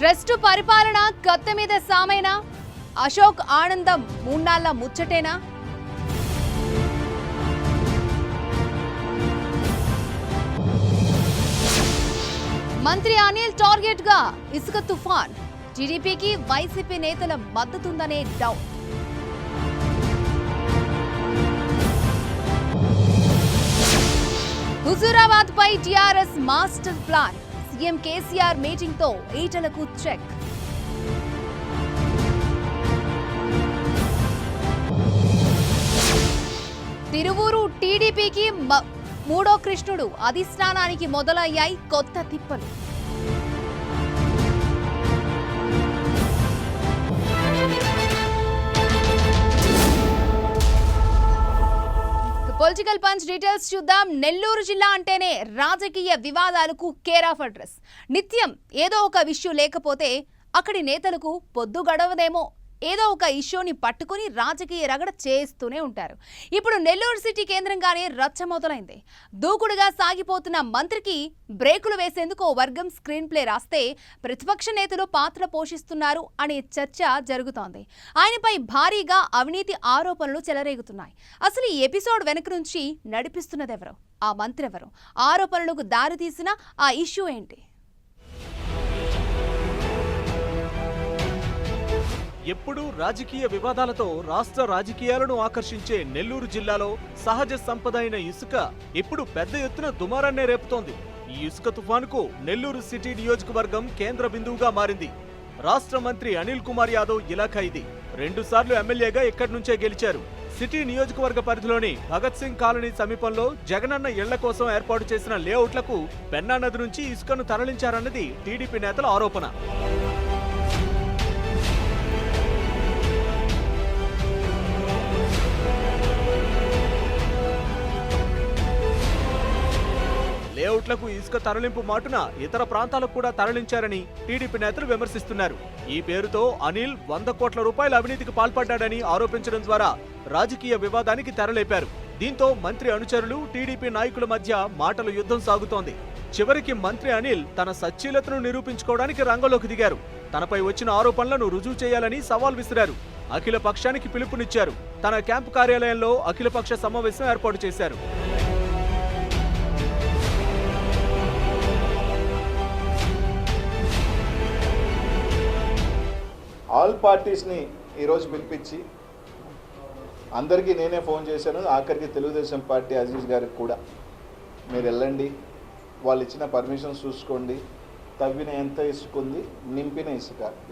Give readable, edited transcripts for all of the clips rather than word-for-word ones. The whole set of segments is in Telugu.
ట్రస్ట్ పరిపాలన కత్తి మీద సామైనా అశోక్ ఆనందం మూన్నాళ్ల ముచ్చటేనా? మంత్రి అనిల్ టార్గెట్ గా ఇసుక తుఫాన్, టీడీపీకి వైసీపీ నేతల మద్దతుందనే డౌట్. హుజూరాబాద్ పై TRS master plan, CM KCR meeting తో ఈటలకు చెక్. తిరువూరు టీడీపీకి మూడో కృష్ణుడు, అధిష్టానానికి మొదలయ్యాయి కొత్త తిప్పలు. పొలిటికల్ పంచ్ డీటెయిల్స్ చూద్దాం. నెల్లూరు జిల్లా అంటేనే రాజకీయ వివాదాలకు కేర్ ఆఫ్ అడ్రస్. నిత్యం ఏదో ఒక ఇష్యూ లేకపోతే అక్కడి నేతలకు పొద్దు గడవదేమో. ఏదో ఒక ఇష్యూని పట్టుకుని రాజకీయ రగడ చేస్తూనే ఉంటారు. ఇప్పుడు నెల్లూరు సిటీ కేంద్రంగానే రచ్చ మొదలైంది. దూకుడుగా సాగిపోతున్న మంత్రికి బ్రేకులు వేసేందుకు ఓ వర్గం స్క్రీన్ ప్లే రాస్తే ప్రతిపక్ష నేతలు పాత్ర పోషిస్తున్నారు అనే చర్చ జరుగుతోంది. ఆయనపై భారీగా అవినీతి ఆరోపణలు చెలరేగుతున్నాయి. అసలు ఈ ఎపిసోడ్ వెనుక నుంచి నడిపిస్తున్నదెవరు? ఆ మంత్రి ఎవరు? ఆరోపణలకు దారితీసిన ఆ ఇష్యూ ఏంటి? ఎప్పుడూ రాజకీయ వివాదాలతో రాష్ట్ర రాజకీయాలను ఆకర్షించే నెల్లూరు జిల్లాలో సహజ సంపద అయిన ఇసుక ఇప్పుడు పెద్ద ఎత్తున దుమారాన్నే రేపుతోంది. ఈ ఇసుక తుఫానుకు నెల్లూరు సిటీ నియోజకవర్గం కేంద్ర బిందువుగా మారింది. రాష్ట్ర మంత్రి అనిల్ కుమార్ యాదవ్ ఇలాఖా ఇది. 2 సార్లు ఎమ్మెల్యేగా ఇక్కడి నుంచే గెలిచారు. సిటీ నియోజకవర్గ పరిధిలోని భగత్ సింగ్ కాలనీ సమీపంలో జగనన్న ఇళ్ల కోసం ఏర్పాటు చేసిన లేఅవుట్లకు పెన్నా నది నుంచి ఇసుకను తరలించారన్నది టీడీపీ నేతల ఆరోపణ. లేఅవుట్లకు ఇసుక తరలింపు మాటున ఇతర ప్రాంతాలకు కూడా తరలించారని టీడీపీ నేతలు విమర్శిస్తున్నారు. ఈ పేరుతో అనిల్ 100 కోట్ల రూపాయల అవినీతికి పాల్పడ్డాడని ఆరోపించడం ద్వారా రాజకీయ వివాదానికి తెరలేపారు. దీంతో మంత్రి అనుచరులు, టీడీపీ నాయకుల మధ్య మాటల యుద్ధం సాగుతోంది. చివరికి మంత్రి అనిల్ తన సచ్చీలతను నిరూపించుకోవడానికి రంగంలోకి దిగారు. తనపై వచ్చిన ఆరోపణలను రుజువు చేయాలని సవాల్ విసిరారు. అఖిల పక్షానికి పిలుపునిచ్చారు. తన క్యాంపు కార్యాలయంలో అఖిలపక్ష సమావేశం ఏర్పాటు చేశారు. ఆల్ పార్టీస్ని ఈరోజు పిలిపించి అందరికీ నేనే ఫోన్ చేశాను. ఆఖరికి తెలుగుదేశం పార్టీ అజీజ్ గారికి కూడా, మీరు వెళ్ళండి, వాళ్ళు ఇచ్చిన పర్మిషన్స్ చూసుకోండి, తవ్విన ఎంత ఇసుకుంది, నింపిన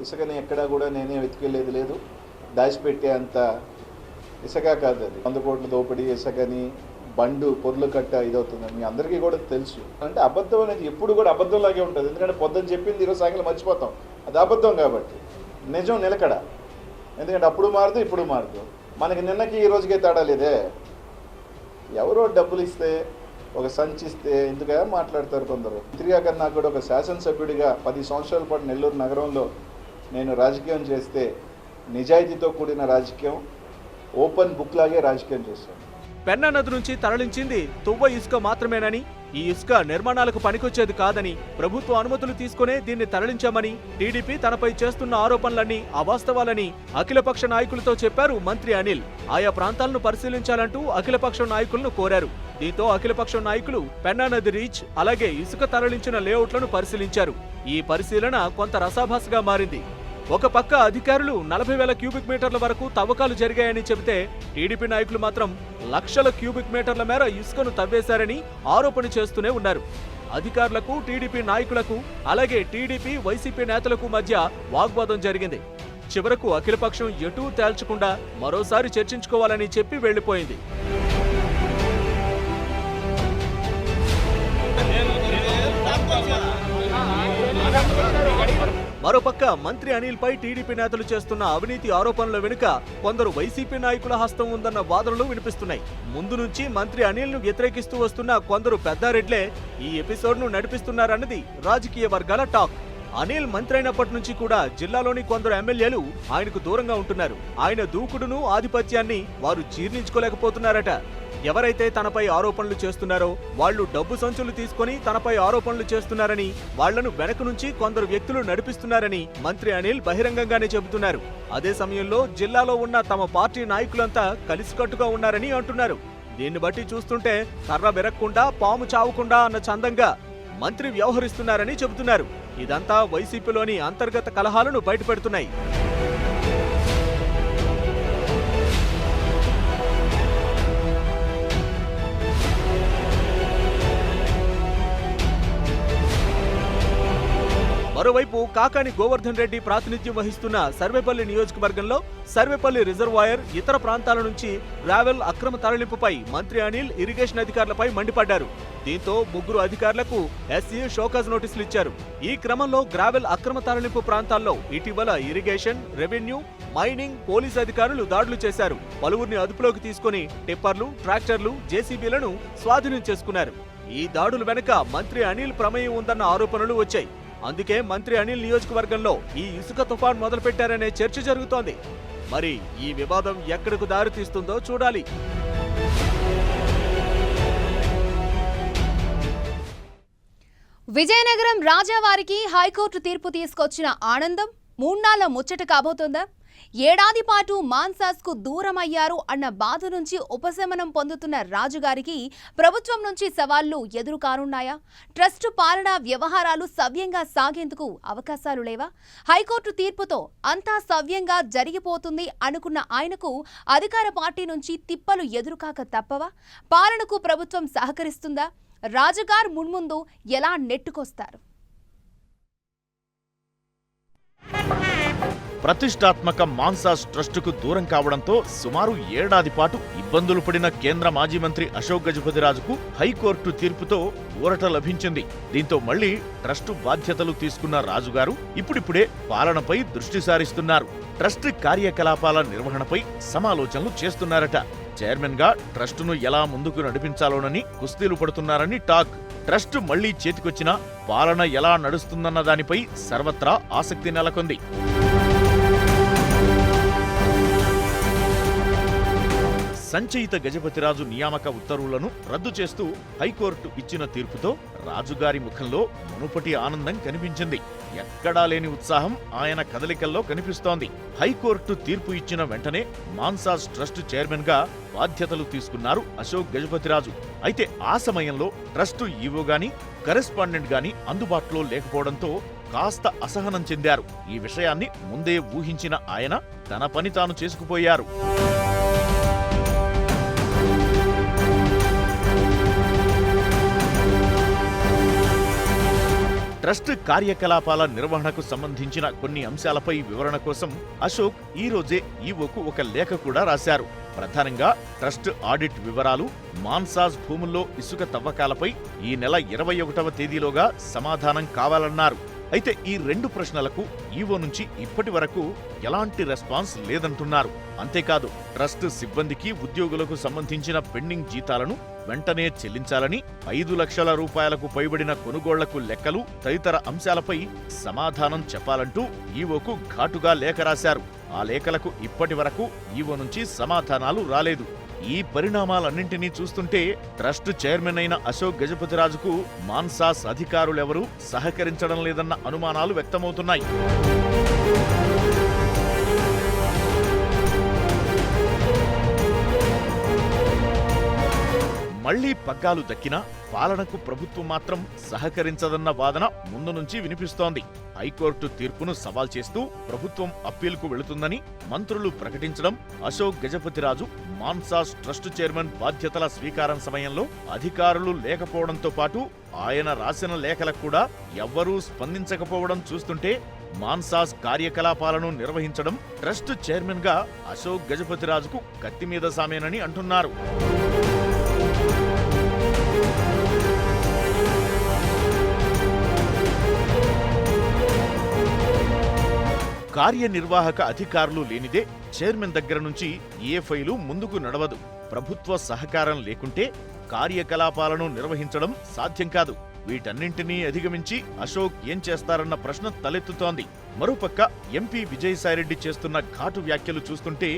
ఇసుకని ఎక్కడా కూడా నేనే వెతికెళ్ళేది లేదు, దాచిపెట్టే అంత ఇసుక కాదు అది. 100 కోట్ల దోపిడీ ఇసుకని బండు పొర్లు కట్ట ఇదవుతుందని మీ అందరికీ కూడా తెలుసు. అంటే అబద్ధం అనేది ఎప్పుడు కూడా అబద్ధంలాగే ఉంటుంది. ఎందుకంటే పొద్దున్న చెప్పింది ఈరోజు సాయంకాలం మర్చిపోతాం, అది అబద్ధం కాబట్టి. నిజం నిలకడ, ఎందుకంటే అప్పుడు మారదు ఇప్పుడు మారదు. మనకి నిన్నకి ఈ రోజుకే తేడా లేదే. ఎవరో డబ్బులు ఇస్తే, ఒక సంచి ఇస్తే ఎందుకు మాట్లాడతారు కొందరు. మంత్రిగా కన్నా కూడా ఒక శాసనసభ్యుడిగా 10 సంవత్సరాల పాటు నెల్లూరు నగరంలో నేను రాజకీయం చేస్తే నిజాయితీతో కూడిన రాజకీయం, ఓపెన్ బుక్ లాగే రాజకీయం చేశాను. పెన్నా నది నుంచి తరలించింది తువ్వ ఇసుక మాత్రమేనని, ఈ ఇసుక నిర్మాణాలకు పనికొచ్చేది కాదని, ప్రభుత్వ అనుమతులు తీసుకునే దీన్ని తరలించామని, టీడీపీ తనపై చేస్తున్న ఆరోపణలన్నీ అవాస్తవాలని అఖిలపక్ష నాయకులతో చెప్పారు మంత్రి అనిల్. ఆయా ప్రాంతాలను పరిశీలించాలంటూ అఖిలపక్ష నాయకులను కోరారు. దీంతో అఖిలపక్ష నాయకులు పెన్నా నది రీచ్, అలాగే ఇసుక తరలించిన లేఅవుట్లను పరిశీలించారు. ఈ పరిశీలన కొంత రసాభాసగా మారింది. ఒక పక్క అధికారులు 40,000 క్యూబిక్ మీటర్ల వరకు తవ్వకాలు జరిగాయని చెబితే, టీడీపీ నాయకులు మాత్రం లక్షల క్యూబిక్ మీటర్ల మేర ఇసుకను తవ్వేశారని ఆరోపణ చేస్తూనే ఉన్నారు. అధికారులకు, టీడీపీ నాయకులకు, అలాగే టీడీపీ, వైసీపీ నేతలకు మధ్య వాగ్వాదం జరిగింది. చివరకు అఖిలపక్షం ఎటూ తేల్చకుండా మరోసారి చర్చించుకోవాలని చెప్పి వెళ్లిపోయింది. మరోపక్క మంత్రి అనిల్ పై టీడీపీ నేతలు చేస్తున్న అవినీతి ఆరోపణల వెనుక కొందరు వైసీపీ నాయకుల హస్తం ఉందన్న వాదనలు వినిపిస్తున్నాయి. ముందు నుంచి మంత్రి అనిల్ ను వ్యతిరేకిస్తూ వస్తున్న కొందరు పెద్దారెడ్లే ఈ ఎపిసోడ్ ను నడిపిస్తున్నారన్నది రాజకీయ వర్గాల టాక్. అనిల్ మంత్రి అయినప్పటి నుంచి కూడా జిల్లాలోని కొందరు ఎమ్మెల్యేలు ఆయనకు దూరంగా ఉంటున్నారు. ఆయన దూకుడును, ఆధిపత్యాన్ని వారు జీర్ణించుకోలేకపోతున్నారట. ఎవరైతే తనపై ఆరోపణలు చేస్తున్నారో వాళ్లు డబ్బు సంచులు తీసుకొని తనపై ఆరోపణలు చేస్తున్నారని, వాళ్లను వెనక నుంచి కొందరు వ్యక్తులు నడిపిస్తున్నారని మంత్రి అనిల్ బహిరంగంగానే చెబుతున్నారు. అదే సమయంలో జిల్లాలో ఉన్న తమ పార్టీ నాయకులంతా కలిసికట్టుగా ఉన్నారని అంటున్నారు. దీన్ని బట్టి చూస్తుంటే కర్ర విరక్కుండా పాము చావకుండా అన్న చందంగా మంత్రి వ్యవహరిస్తున్నారని చెబుతున్నారు. ఇదంతా వైసీపీలోని అంతర్గత కలహాలను బయటపెడుతున్నాయి. మరోవైపు కాకాని గోవర్ధన్ రెడ్డి ప్రాతినిధ్యం వహిస్తున్న సర్వేపల్లి నియోజకవర్గంలో సర్వేపల్లి రిజర్వాయర్, ఇతర ప్రాంతాల నుంచి గ్రావెల్ అక్రమ తరలింపుపై మంత్రి అనిల్ ఇరిగేషన్ అధికారులపై మండిపడ్డారు. దీంతో ముగ్గురు అధికారులకు ఎస్సీ షోకాజ్ నోటీసులు ఇచ్చారు. ఈ క్రమంలో గ్రావెల్ అక్రమ తరలింపు ప్రాంతాల్లో ఇటీవల ఇరిగేషన్, రెవెన్యూ, మైనింగ్, పోలీసు అధికారులు దాడులు చేశారు. పలువురిని అదుపులోకి తీసుకుని టిప్పర్లు, ట్రాక్టర్లు, జేసీబీలను స్వాధీనం చేసుకున్నారు. ఈ దాడుల వెనుక మంత్రి అనిల్ ప్రమేయం ఉందన్న ఆరోపణలు వచ్చాయి. అందుకే మంత్రి అనిల్ నియోజకవర్గంలో ఈ ఇసుక తుఫాన్ మొదలుపెట్టారనే చర్చ జరుగుతోంది. మరి ఈ వివాదం ఎక్కడకు దారితీస్తుందో చూడాలి. విజయనగరం రాజావారికి హైకోర్టు తీర్పు తీసుకొచ్చిన ఆనందం మూన్నాళ్ల ముచ్చట కాబోతోందా? ఏడాది పాటు మాన్సాస్కు దూరమయ్యారు అన్న బాధ నుంచి ఉపశమనం పొందుతున్న రాజుగారికి ప్రభుత్వం నుంచి సవాళ్లు ఎదురు కానున్నాయా? ట్రస్టు పాలనా వ్యవహారాలు సవ్యంగా సాగేందుకు అవకాశాలు లేవా? హైకోర్టు తీర్పుతో అంతా సవ్యంగా జరిగిపోతుంది అనుకున్న ఆయనకు అధికార పార్టీ నుంచి తిప్పలు ఎదురుకాక తప్పవా? పాలనకు ప్రభుత్వం సహకరిస్తుందా? రాజుగారు మున్ముందు ఎలా నెట్టుకొస్తారు? ప్రతిష్టాత్మక మాన్సాస్ ట్రస్టుకు దూరం కావడంతో సుమారు ఏడాది పాటు ఇబ్బందులు పడిన కేంద్ర మాజీ మంత్రి అశోక్ గజపతిరాజుకు హైకోర్టు తీర్పుతో ఊరట లభించింది. దీంతో మళ్లీ ట్రస్టు బాధ్యతలు తీసుకున్న రాజుగారు ఇప్పుడిప్పుడే పాలనపై దృష్టి సారిస్తున్నారు. ట్రస్ట్ కార్యకలాపాల నిర్వహణపై సమాలోచనలు చేస్తున్నారట. చైర్మన్ గా ట్రస్టును ఎలా ముందుకు నడిపించాలోనని కుస్తీలు పడుతున్నారని టాక్. ట్రస్టు మళ్లీ చేతికొచ్చినా పాలన ఎలా నడుస్తుందన్న దానిపై సర్వత్రా ఆసక్తి నెలకొంది. సంచయిత గజపతిరాజు నియామక ఉత్తర్వులను రద్దు చేస్తూ హైకోర్టు ఇచ్చిన తీర్పుతో రాజుగారి ముఖంలో మునుపటి ఆనందం కనిపించింది. ఎక్కడా లేని ఉత్సాహం ఆయన కదలికల్లో కనిపిస్తోంది. హైకోర్టు తీర్పు ఇచ్చిన వెంటనే మాన్సాస్ ట్రస్ట్ చైర్మన్ గా బాధ్యతలు తీసుకున్నారు అశోక్ గజపతిరాజు. అయితే ఆ సమయంలో ట్రస్టు ఈవో గాని కరెస్పాండెంట్ గాని అందుబాటులో లేకపోవడంతో కాస్త అసహనం చెందారు. ఈ విషయాన్ని ముందే ఊహించిన ఆయన తన పని తాను చేసుకుపోయారు. ట్రస్ట్ కార్యకలాపాల నిర్వహణకు సంబంధించిన కొన్ని అంశాలపై వివరణ కోసం అశోక్ ఈ రోజే ఈవోకు ఒక లేఖ కూడా రాశారు. ప్రధానంగా ట్రస్ట్ ఆడిట్ వివరాలు, మాన్సాస్ భూముల్లో ఇసుక తవ్వకాలపై ఈ నెల 21వ తేదీలోగా సమాధానం కావాలన్నారు. అయితే ఈ 2 ప్రశ్నలకు ఈవో నుంచి ఇప్పటి వరకు ఎలాంటి రెస్పాన్స్ లేదంటున్నారు. అంతేకాదు ట్రస్ట్ సిబ్బందికి, ఉద్యోగులకు సంబంధించిన పెండింగ్ జీతాలను వెంటనే చెల్లించాలని, 5 లక్షల రూపాయలకు పైబడిన కొనుగోళ్లకు లెక్కలు తదితర అంశాలపై సమాధానం చెప్పాలంటూ ఈవోకు ఘాటుగా లేఖ రాశారు. ఆ లేఖలకు ఇప్పటి వరకు ఈవో నుంచి సమాధానాలు రాలేదు. ఈ పరిణామాలన్నింటినీ చూస్తుంటే ట్రస్ట్ చైర్మన్ అయిన అశోక్ గజపతిరాజుకు మాన్సాస్ అధికారులెవరూ సహకరించడం లేదన్న అనుమానాలు వ్యక్తమవుతున్నాయి. మళ్లీ పగ్గాలు దక్కినా పాలనకు ప్రభుత్వం మాత్రం సహకరించదన్న వాదన ముందు నుంచి వినిపిస్తోంది. హైకోర్టు తీర్పును సవాల్ చేస్తూ ప్రభుత్వం అప్పీలుకు వెళుతుందని మంత్రులు ప్రకటించడం, అశోక్ గజపతిరాజు మాన్సాస్ ట్రస్ట్ చైర్మన్ బాధ్యతల స్వీకారం సమయంలో అధికారులు లేకపోవడంతో పాటు ఆయన రాసిన లేఖలకు కూడా ఎవ్వరూ స్పందించకపోవడం చూస్తుంటే మాన్సాస్ కార్యకలాపాలను నిర్వహించడం ట్రస్ట్ చైర్మన్ గా అశోక్ గజపతిరాజుకు కత్తిమీద సామేనని అంటున్నారు. కార్యనిర్వాహక అధికారులు లేనిదే చైర్మన్ దగ్గర నుంచి ఏ ఫైలు ముందుకు నడవదు. ప్రభుత్వ సహకారం లేకుంటే కార్యకలాపాలను నిర్వహించడం సాధ్యం కాదు. వీటన్నింటినీ అధిగమించి అశోక్ ఏం చేస్తారన్న ప్రశ్న తలెత్తుతోంది. మరోపక్క ఎంపీ విజయసాయిరెడ్డి చేస్తున్న ఘాటు వ్యాఖ్యలు చూస్తుంటే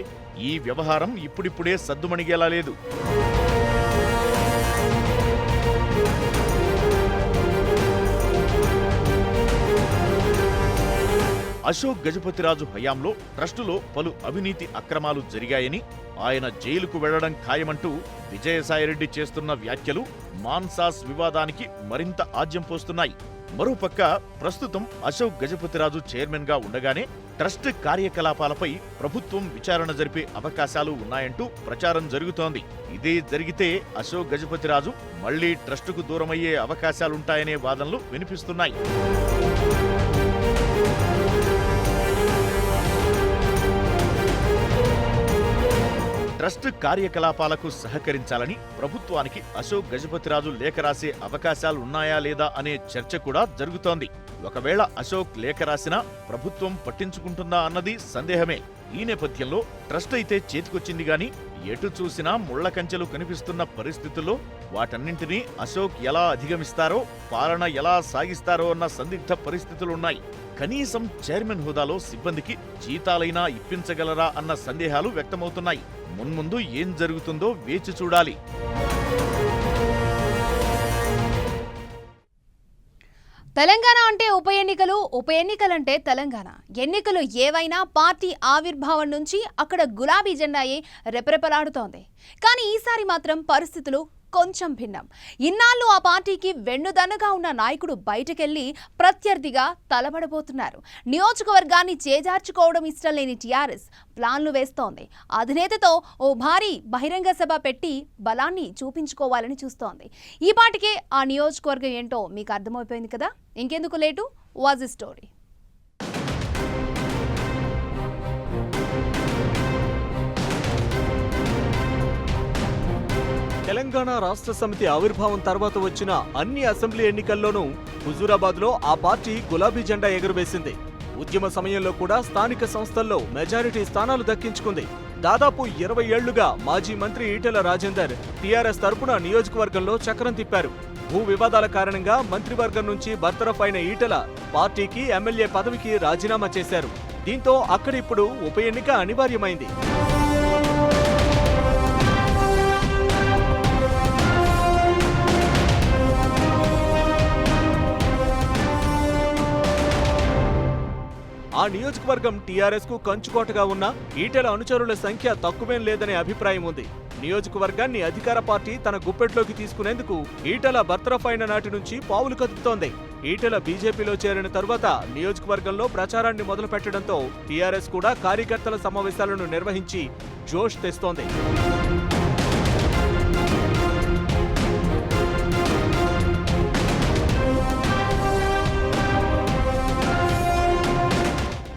ఈ వ్యవహారం ఇప్పుడిప్పుడే సద్దుమణిగేలా లేదు. అశోక్ గజపతిరాజు హయాంలో ట్రస్టులో పలు అవినీతి అక్రమాలు జరిగాయని, ఆయన జైలుకు వెళ్లడం ఖాయమంటూ విజయసాయిరెడ్డి చేస్తున్న వ్యాఖ్యలు మాన్సాస్ వివాదానికి మరింత ఆజ్యం పోస్తున్నాయి. మరోపక్క ప్రస్తుతం అశోక్ గజపతిరాజు చైర్మన్ గా ఉండగానే ట్రస్ట్ కార్యకలాపాలపై ప్రభుత్వం విచారణ జరిపే అవకాశాలు ఉన్నాయంటూ ప్రచారం జరుగుతోంది. ఇదే జరిగితే అశోక్ గజపతిరాజు మళ్లీ ట్రస్టుకు దూరమయ్యే అవకాశాలుంటాయనే వాదనలు వినిపిస్తున్నాయి. ట్రస్ట్ కార్యకలాపాలకు సహకరించాలని ప్రభుత్వానికి అశోక్ గజపతిరాజు లేఖ రాసే అవకాశాలున్నాయా లేదా అనే చర్చ కూడా జరుగుతోంది. ఒకవేళ అశోక్ లేఖ రాసినా ప్రభుత్వం పట్టించుకుంటుందా అన్నది సందేహమే. ఈ నేపథ్యంలో ట్రస్ట్ అయితే చేతికొచ్చింది గాని ఎటు చూసినా ముళ్ల కంచెలు కనిపిస్తున్న పరిస్థితుల్లో వాటన్నింటినీ అశోక్ ఎలా అధిగమిస్తారో, పాలన ఎలా సాగిస్తారో అన్న సందిగ్ధ పరిస్థితులున్నాయి. కనీసం చైర్మన్ హోదాలో సిబ్బందికి జీతాలైనా ఇప్పించగలరా అన్న సందేహాలు వ్యక్తమవుతున్నాయి. మున్ముందు ఏం జరుగుతుందో వేచి చూడాలి. తెలంగాణ అంటే ఉప ఎన్నికలంటే తెలంగాణ. ఎన్నికలు ఏవైనా పార్టీ ఆవిర్భావం నుంచి అక్కడ గులాబీ జెండాయే రెపరెపలాడుతోంది. కానీ ఈసారి మాత్రం పరిస్థితులు కొంచెం భిన్నం. ఇన్నాళ్ళు ఆ పార్టీకి వెన్నుదన్నుగా ఉన్న నాయకుడు బయటకెళ్లి ప్రత్యర్థిగా తలబడబోతున్నారు. నియోజకవర్గాన్ని చేజార్చుకోవడం ఇష్టం లేని టీఆర్ఎస్ ప్లాన్లు వేస్తోంది. అధినేతతో ఓ భారీ బహిరంగ సభ పెట్టి బలాన్ని చూపించుకోవాలని చూస్తోంది. ఈ పాటికే ఆ నియోజకవర్గం ఏంటో మీకు అర్థమైపోయింది కదా. ఇంకెందుకు late, was the story. Telangana రాష్ట్ర సమితి ఆవిర్భావం తర్వాత వచ్చిన అన్ని అసెంబ్లీ ఎన్నికల్లోనూ హుజూరాబాద్లో ఆ పార్టీ గులాబీ జెండా ఎగురవేసింది. ఉద్యమ సమయంలో కూడా స్థానిక సంస్థల్లో మెజారిటీ స్థానాలు దక్కించుకుంది. దాదాపు 20 ఏళ్లుగా మాజీ మంత్రి ఈటెల రాజేందర్ టీఆర్ఎస్ తరపున నియోజకవర్గంలో చక్రం తిప్పారు. భూ వివాదాల కారణంగా మంత్రివర్గం నుంచి బర్తరఫ్ అయిన ఈటెల పార్టీకి ఎమ్మెల్యే పదవికి రాజీనామా చేశారు. దీంతో అక్కడిప్పుడు ఉప ఎన్నిక అనివార్యమైంది. ఆ నియోజకవర్గం టీఆర్ఎస్ కు కంచుకోటగా ఉన్న ఈటెల అనుచరుల సంఖ్య తక్కువేం లేదనే అభిప్రాయం ఉంది. నియోజకవర్గాన్ని అధికార పార్టీ తన గుప్పెట్లోకి తీసుకునేందుకు ఈటెల బర్తరఫ్ అయిన నాటి నుంచి పావులు కదుపుతోంది. ఈటెల బీజేపీలో చేరిన తరువాత నియోజకవర్గంలో ప్రచారాన్ని మొదలు పెట్టడంతో టీఆర్ఎస్ కూడా కార్యకర్తల సమావేశాలను నిర్వహించి జోష్ తెస్తోంది.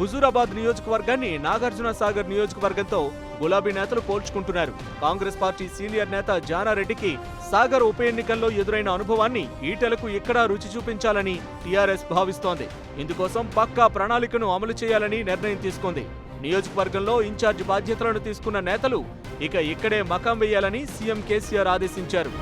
హుజూరాబాద్ నియోజకవర్గాన్ని నాగార్జున సాగర్ నియోజకవర్గంతో గులాబీ నేతలు పోల్చుకుంటున్నారు. కాంగ్రెస్ పార్టీ సీనియర్ నేత జానారెడ్డికి సాగర్ ఉప ఎన్నికల్లో ఎదురైన అనుభవాన్ని ఈటెలకు ఇక్కడా రుచి చూపించాలని టీఆర్ఎస్ భావిస్తోంది. ఇందుకోసం పక్కా ప్రణాళికను అమలు చేయాలని నిర్ణయం తీసుకుంది. నియోజకవర్గంలో ఇన్ఛార్జ్ బాధ్యతలను తీసుకున్న నేతలు ఇక ఇక్కడే మకాం వేయాలని సీఎం కేసీఆర్ ఆదేశించారు.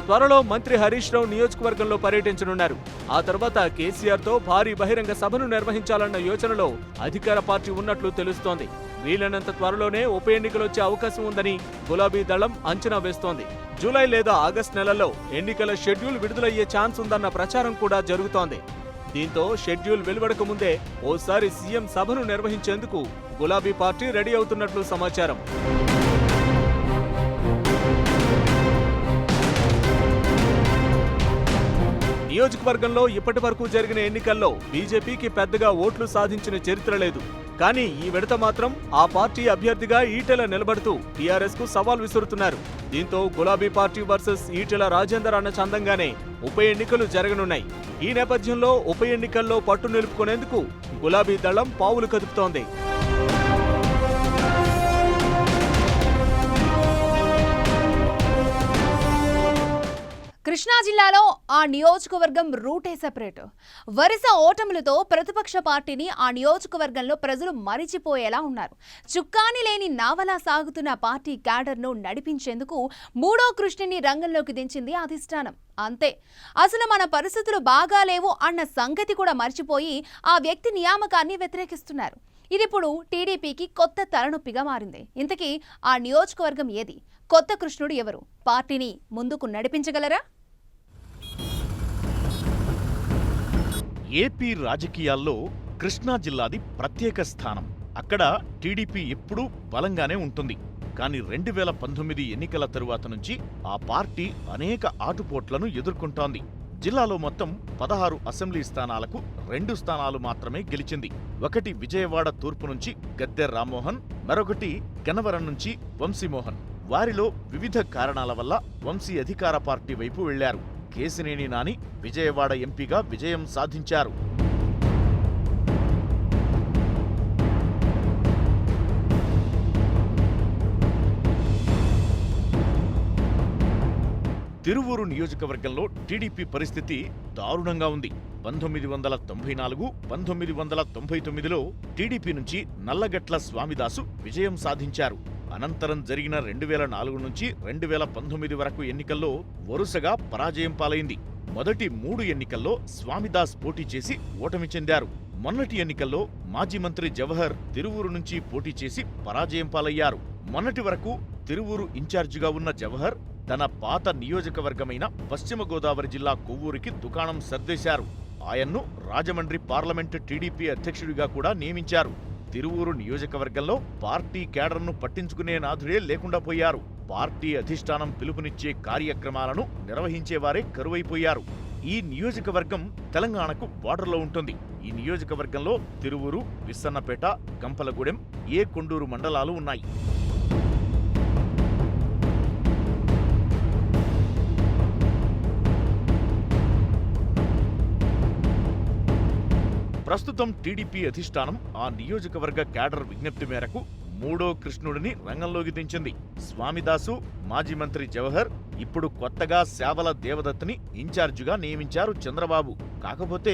త్వరలో మంత్రి హరీష్ రావు నియోజకవర్గంలో పర్యటించనున్నారు. ఆ తర్వాత కేసీఆర్ తో భారీ బహిరంగ సభను నిర్వహించాలన్న యోచనలో అధికార పార్టీ ఉన్నట్లు తెలుస్తోంది. వీలైనంత త్వరలోనే ఉప ఎన్నికలొచ్చే అవకాశం ఉందని గులాబీ దళం అంచనా వేస్తోంది. జూలై లేదా ఆగస్టు నెలల్లో ఎన్నికల షెడ్యూల్ విడుదలయ్యే ఛాన్స్ ఉందన్న ప్రచారం కూడా జరుగుతోంది. దీంతో షెడ్యూల్ వెలువడక ముందే ఓసారి సీఎం సభను నిర్వహించేందుకు గులాబీ పార్టీ రెడీ అవుతున్నట్లు సమాచారం. నియోజకవర్గంలో ఇప్పటి వరకు జరిగిన ఎన్నికల్లో బీజేపీకి పెద్దగా ఓట్లు సాధించిన చరిత్ర లేదు. కానీ ఈ విడత మాత్రం ఆ పార్టీ అభ్యర్థిగా ఈటెల నిలబడుతూ టీఆర్ఎస్ కు సవాల్ విసురుతున్నారు. దీంతో గులాబీ పార్టీ వర్సెస్ ఈటెల రాజేందర్ అన్న చందంగానే ఉప ఎన్నికలు జరగనున్నాయి. ఈ నేపథ్యంలో ఉప ఎన్నికల్లో పట్టు నిలుపుకునేందుకు గులాబీ దళం పావులు కదుపుతోంది. కృష్ణా జిల్లాలో ఆ నియోజకవర్గం రూటే సెపరేట్. వరుస ఓటములతో ప్రతిపక్ష పార్టీని ఆ నియోజకవర్గంలో ప్రజలు మరిచిపోయేలా ఉన్నారు. చుక్కాని లేని నావలా సాగుతున్న పార్టీ క్యాడర్ను నడిపించేందుకు మూడో కృష్ణుని రంగంలోకి దించింది అధిష్టానం. అంతే, అసలు మన పరిస్థితులు బాగాలేవు అన్న సంగతి కూడా మర్చిపోయి ఆ వ్యక్తి నియామకాన్ని వ్యతిరేకిస్తున్నారు. ఇదిప్పుడు టీడీపీకి కొత్త తలనొప్పిగా మారింది. ఇంతకీ ఆ నియోజకవర్గం ఏది? కొత్త కృష్ణుడు ఎవరు? పార్టీని ముందుకు నడిపించగలరా? ఏపీ రాజకీయాల్లో కృష్ణా జిల్లాది ప్రత్యేక స్థానం. అక్కడ టీడీపీ ఎప్పుడూ బలంగానే ఉంటుంది. కానీ 2019 ఎన్నికల తరువాత నుంచి ఆ పార్టీ అనేక ఆటుపోట్లను ఎదుర్కొంటోంది. జిల్లాలో మొత్తం 16 అసెంబ్లీ స్థానాలకు 2 స్థానాలు మాత్రమే గెలిచింది. ఒకటి విజయవాడ తూర్పు నుంచి గద్దె రామ్మోహన్, మరొకటి గన్నవరం నుంచి వంశీమోహన్. వారిలో వివిధ కారణాల వల్ల వంశీ అధికార పార్టీ వైపు వెళ్లారు. కేశినేని నాని విజయవాడ ఎంపీగా విజయం సాధించారు. తిరువూరు నియోజకవర్గంలో టీడీపీ పరిస్థితి దారుణంగా ఉంది. 1994, 1999లో టీడీపీ నుంచి నల్లగట్ల స్వామిదాసు విజయం సాధించారు. అనంతరం జరిగిన 2004 నుంచి 2019 వరకు ఎన్నికల్లో వరుసగా పరాజయం పాలైంది. మొదటి 3 ఎన్నికల్లో స్వామిదాస్ పోటీ చేసి ఓటమి చెందారు. మొన్నటి ఎన్నికల్లో మాజీ మంత్రి జవహర్ తిరువూరు నుంచి పోటీ చేసి పరాజయం పాలయ్యారు. మొన్నటి వరకు తిరువూరు ఇన్ఛార్జిగా ఉన్న జవహర్ తన పాత నియోజకవర్గమైన పశ్చిమ గోదావరి జిల్లా కొవ్వూరికి దుకాణం సర్దేశారు. ఆయన్ను రాజమండ్రి పార్లమెంటు టీడీపీ అధ్యక్షుడిగా కూడా నియమించారు. తిరువూరు నియోజకవర్గంలో పార్టీ కేడర్ను పట్టించుకునే నాథుడే లేకుండా పోయారు. పార్టీ అధిష్టానం పిలుపునిచ్చే కార్యక్రమాలను నిర్వహించేవారే కరువైపోయారు. ఈ నియోజకవర్గం తెలంగాణకు బార్డర్లో ఉంటుంది. ఈ నియోజకవర్గంలో తిరువూరు, విస్సన్నపేట, గంపలగూడెం, కొండూరు మండలాలు ఉన్నాయి. ప్రస్తుతం టీడీపీ అధిష్టానం ఆ నియోజకవర్గ క్యాడర్ విజ్ఞప్తి మేరకు 3వ కృష్ణుడిని రంగంలోకి దించింది. స్వామిదాసు, మాజీ మంత్రి జవహర్, ఇప్పుడు కొత్తగా సేవల దేవదత్తుని ఇన్ఛార్జిగా నియమించారు చంద్రబాబు. కాకపోతే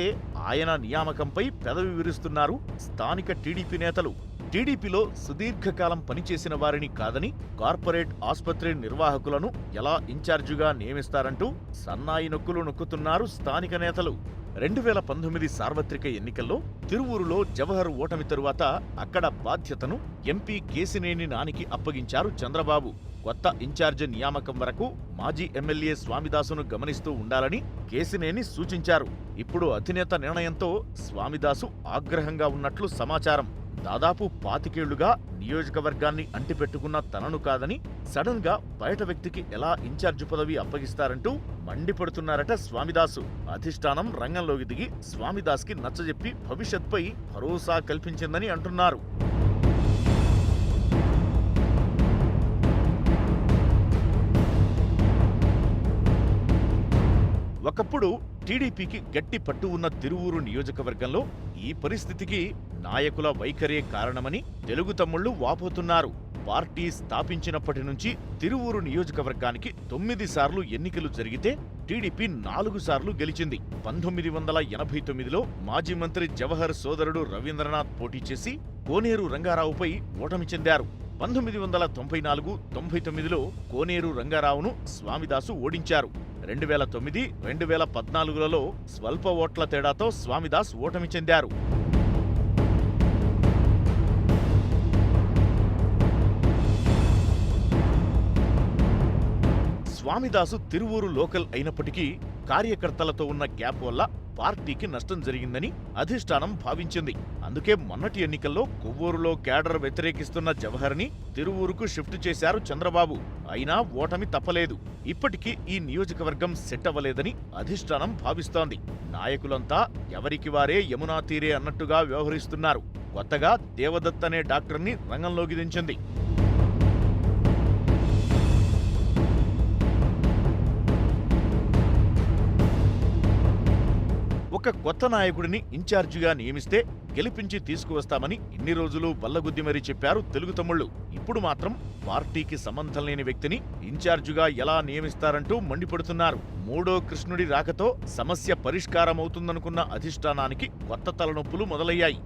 ఆయన నియామకంపై పెదవి విరుస్తున్నారు స్థానిక టీడీపీ నేతలు. టీడీపీలో సుదీర్ఘకాలం పనిచేసిన వారిని కాదని కార్పొరేట్ ఆస్పత్రి నిర్వాహకులను ఎలా ఇన్ఛార్జిగా నియమిస్తారంటూ సన్నాయి నొక్కులు నొక్కుతున్నారు స్థానిక నేతలు. 2019 సార్వత్రిక ఎన్నికల్లో తిరువూరులో జవహర్ ఓటమి తరువాత అక్కడ బాధ్యతను ఎంపీ కేశినేని నానికి అప్పగించారు చంద్రబాబు. కొత్త ఇన్ఛార్జి నియామకం వరకు మాజీ ఎమ్మెల్యే స్వామిదాసును గమనిస్తూ ఉండాలని కేశినేని సూచించారు. ఇప్పుడు అధినేత నిర్ణయంతో స్వామిదాసు ఆగ్రహంగా ఉన్నట్లు సమాచారం. దాదాపు 25 ఏళ్లుగా నియోజకవర్గాన్ని అంటిపెట్టుకున్న తనను కాదని సడన్ గా బయట వ్యక్తికి ఎలా ఇన్ఛార్జి పదవి అప్పగిస్తారంటూ మండిపడుతున్నారట స్వామిదాసు. అధిష్టానం రంగంలోకి దిగి స్వామిదాస్కి నచ్చజెప్పి భవిష్యత్పై భరోసా కల్పించిందని అంటున్నారు. ఒకప్పుడు టీడీపీకి గట్టి పట్టు ఉన్న తిరువూరు నియోజకవర్గంలో ఈ పరిస్థితికి నాయకుల వైఖరే కారణమని తెలుగు తమ్ముళ్లు వాపోతున్నారు. పార్టీ స్థాపించినప్పటి నుంచి తిరువూరు నియోజకవర్గానికి 9 సార్లు ఎన్నికలు జరిగితే టీడీపీ 4 సార్లు గెలిచింది. 1989లో మాజీ మంత్రి జవహర్ సోదరుడు రవీంద్రనాథ్ పోటీ చేసి కోనేరు రంగారావుపై ఓటమి చెందారు. 1994, 99లో కోనేరు రంగారావును స్వామిదాసు ఓడించారు. 2009, 2014లలో స్వల్ప ఓట్ల తేడాతో స్వామిదాస్ ఓటమి చెందారు. స్వామిదాసు తిరువూరు లోకల్ అయినప్పటికీ కార్యకర్తలతో ఉన్న గ్యాప్ వల్ల పార్టీకి నష్టం జరిగిందని అధిష్టానం భావించింది. అందుకే మొన్నటి ఎన్నికల్లో కొవ్వూరులో క్యాడర్ వ్యతిరేకిస్తున్న జవహర్ని తిరువూరుకు షిఫ్ట్ చేశారు చంద్రబాబు. అయినా ఓటమి తప్పలేదు. ఇప్పటికీ ఈ నియోజకవర్గం సెట్ అవ్వలేదని అధిష్టానం భావిస్తోంది. నాయకులంతా ఎవరికి వారే యమునా తీరే అన్నట్టుగా వ్యవహరిస్తున్నారు. కొత్తగా దేవదత్ అనే డాక్టర్ని రంగంలోకి దించింది. ఒక కొత్త నాయకుడిని ఇన్ఛార్జిగా నియమిస్తే గెలిపించి తీసుకువస్తామని ఇన్ని రోజులు బల్లగుద్ది మరీ చెప్పారు తెలుగు తమ్ముళ్లు. ఇప్పుడు మాత్రం పార్టీకి సంబంధం లేని వ్యక్తిని ఇన్ఛార్జిగా ఎలా నియమిస్తారంటూ మండిపడుతున్నారు. 3వ కృష్ణుడి రాకతో సమస్య పరిష్కారమవుతుందనుకున్న అధిష్టానానికి కొత్త తలనొప్పులు మొదలయ్యాయి.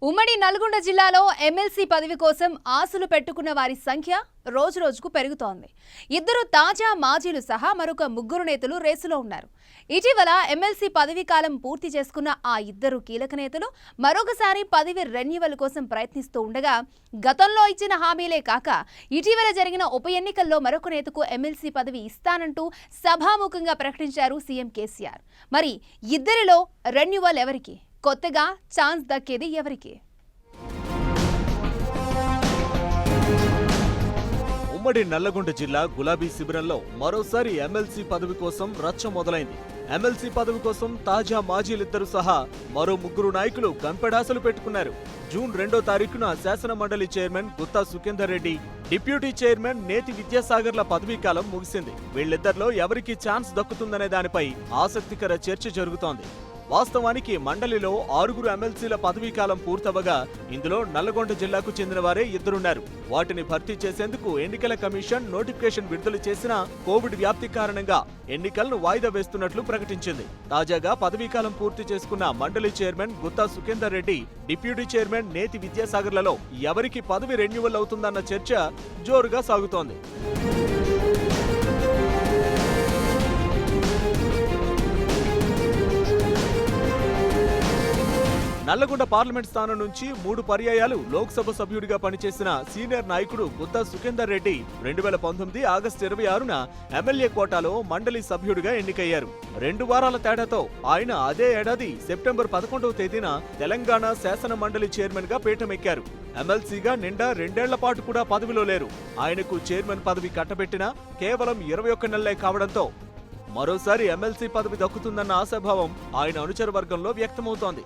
ఉమ్మడి నల్గొండ జిల్లాలో ఎమ్మెల్సీ పదవి కోసం ఆశలు పెట్టుకున్న వారి సంఖ్య రోజురోజుకు పెరుగుతోంది. ఇద్దరు తాజా మాజీలు సహా మరొక ముగ్గురు నేతలు రేసులో ఉన్నారు. ఇటీవల ఎమ్మెల్సీ పదవీ కాలం పూర్తి చేసుకున్న ఆ ఇద్దరు కీలక నేతలు మరొకసారి పదవి రెన్యువల్ కోసం ప్రయత్నిస్తూ ఉండగా, గతంలో ఇచ్చిన హామీలే కాక ఇటీవల జరిగిన ఉప ఎన్నికల్లో మరొక నేతకు ఎమ్మెల్సీ పదవి ఇస్తానంటూ సభాముఖంగా ప్రకటించారు సీఎం కేసీఆర్. మరి ఇద్దరిలో రెన్యువల్ ఎవరికి? కొత్తగా ఛాన్స్ దక్కేది ఎవరికి? ఉమ్మడి నల్లగొండ జిల్లా గులాబీ శిబిరంలో మరోసారి ఎమ్మెల్సీ పదవి కోసం రచ్చ మొదలైంది. ఎమ్మెల్సీ పదవి కోసం తాజా మాజీలిద్దరు సహా మరో ముగ్గురు నాయకులు గంపెడాసలు పెట్టుకున్నారు. జూన్ 2వ తారీఖున శాసన మండలి chairman Gutta Sukhender Reddy, deputy chairman Neti విద్యాసాగర్ల పదవీ కాలం ముగిసింది. వీళ్ళిద్దరిలో ఎవరికి ఛాన్స్ దక్కుతుందనే దానిపై ఆసక్తికర చర్చ జరుగుతోంది. వాస్తవానికి మండలిలో 6 ఎమ్మెల్సీల పదవీకాలం పూర్తవగా ఇందులో నల్లగొండ జిల్లాకు చెందిన వారే ఇద్దరున్నారు. వాటిని భర్తీ చేసేందుకు ఎన్నికల కమిషన్ నోటిఫికేషన్ విడుదల చేసినా కోవిడ్ వ్యాప్తి కారణంగా ఎన్నికలను వాయిదా వేస్తున్నట్లు ప్రకటించింది. తాజాగా పదవీకాలం పూర్తి చేసుకున్న మండలి chairman Gutta Sukhender Reddy, deputy chairman Neti విద్యాసాగర్లలో ఎవరికి పదవి రెన్యువల్ అవుతుందన్న చర్చ జోరుగా సాగుతోంది. నల్లగొండ పార్లమెంట్ స్థానం నుంచి 3 పర్యాయాలు లోక్సభ సభ్యుడిగా పనిచేసిన సీనియర్ నాయకుడు గుత్తా సుఖేందర్ రెడ్డి 2019 ఆగస్టు 26న ఎమ్మెల్యే కోటాలో మండలి సభ్యుడిగా ఎన్నికయ్యారు. 2 వారాల తేడాతో ఆయన అదే ఏడాది సెప్టెంబర్ 11వ తేదీన తెలంగాణ శాసన మండలి చైర్మన్ గా పీఠమెక్కారు. ఎమ్మెల్సీగా నిండా 2 ఏళ్ల పాటు కూడా పదవిలో లేరు. ఆయనకు చైర్మన్ పదవి కట్టబెట్టినా కేవలం 21 నెలలే కావడంతో మరోసారి ఎమ్మెల్సీ పదవి దక్కుతుందన్న ఆశాభావం ఆయన అనుచర వర్గంలో వ్యక్తమవుతోంది.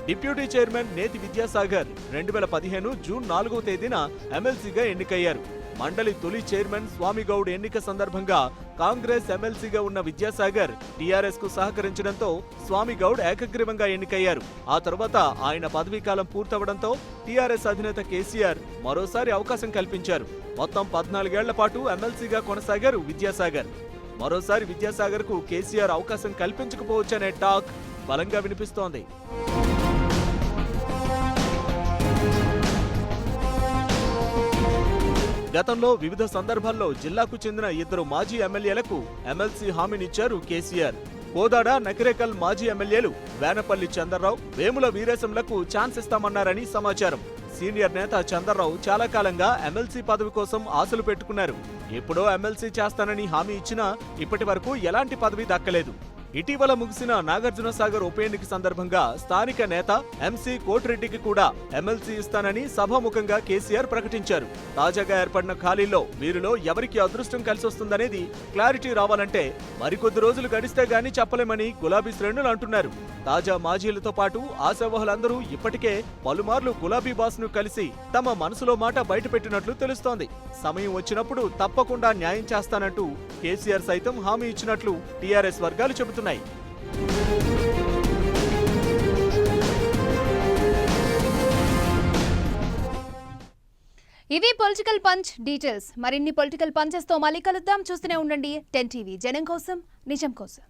డిప్యూటీ చైర్మన్ నేతి విద్యాసాగర్ 2015 జూన్ 4వ తేదీన ఎమ్మెల్సీగా ఎన్నికయ్యారు. మండలి తొలి చైర్మన్ స్వామిగౌడ్ ఎన్నిక సందర్భంగా కాంగ్రెస్ ఎమ్మెల్సీగా ఉన్న విద్యాసాగర్ టీఆర్ఎస్ కు సహకరించడంతో స్వామిగౌడ్ ఏకగ్రీవంగా ఎన్నికయ్యారు. ఆ తర్వాత ఆయన పదవీకాలం పూర్తవడంతో టీఆర్ఎస్ అధినేత కేసీఆర్ మరోసారి అవకాశం కల్పించారు. మొత్తం 14 ఏళ్ల పాటు ఎమ్మెల్సీగా కొనసాగారు విద్యాసాగర్. మరోసారి విద్యాసాగర్ కు కేసీఆర్ అవకాశం కల్పించకపోవచ్చనే టాక్ బలంగా వినిపిస్తోంది. గతంలో వివిధ సందర్భాల్లో జిల్లాకు చెందిన ఇద్దరు మాజీ ఎమ్మెల్యేలకు ఎమ్మెల్సీ హామీనిచ్చారు కేసీఆర్. కోదాడ, నకిరేకల్ మాజీ ఎమ్మెల్యేలు వేనపల్లి చంద్రరావు, వేముల వీరేశంలకు ఛాన్స్ ఇస్తామన్నారని సమాచారం. సీనియర్ నేత చంద్రరావు చాలా కాలంగా ఎమ్మెల్సీ పదవి కోసం ఆశలు పెట్టుకున్నారు. ఎప్పుడో ఎమ్మెల్సీ చేస్తానని హామీ ఇచ్చినా ఇప్పటి వరకు ఎలాంటి పదవి దక్కలేదు. ఇటీవల ముగిసిన నాగార్జునసాగర్ ఉప ఎన్నిక సందర్భంగా స్థానిక నేత ఎంసీ కోటిరెడ్డికి కూడా ఎమ్మెల్సీ ఇస్తానని సభాముఖంగా కేసీఆర్ ప్రకటించారు. తాజాగా ఏర్పడిన ఖాళీలో వీరిలో ఎవరికి అదృష్టం కలిసొస్తుందనేది క్లారిటీ రావాలంటే మరికొద్ది రోజులు గడిస్తే గానీ చెప్పలేమని గులాబీ శ్రేణులు అంటున్నారు. తాజా మాజీలతో పాటు ఆశావహులందరూ ఇప్పటికే పలుమార్లు గులాబీ బాస్ ను కలిసి తమ మనసులో మాట బయటపెట్టినట్లు తెలుస్తోంది. సమయం వచ్చినప్పుడు తప్పకుండా న్యాయం చేస్తానంటూ కేసీఆర్ సైతం హామీ ఇచ్చినట్లు టీఆర్ఎస్ వర్గాలు చెబుతున్నాయి. ఇవి పొలిటికల్ పంచ్ డీటెయిల్స్. మరిన్ని పొలిటికల్ పంచెస్ తో మళ్ళీ కలుద్దాం. చూస్తూనే ఉండండి 10 టీవీ, జనం కోసం, నిజం కోసం.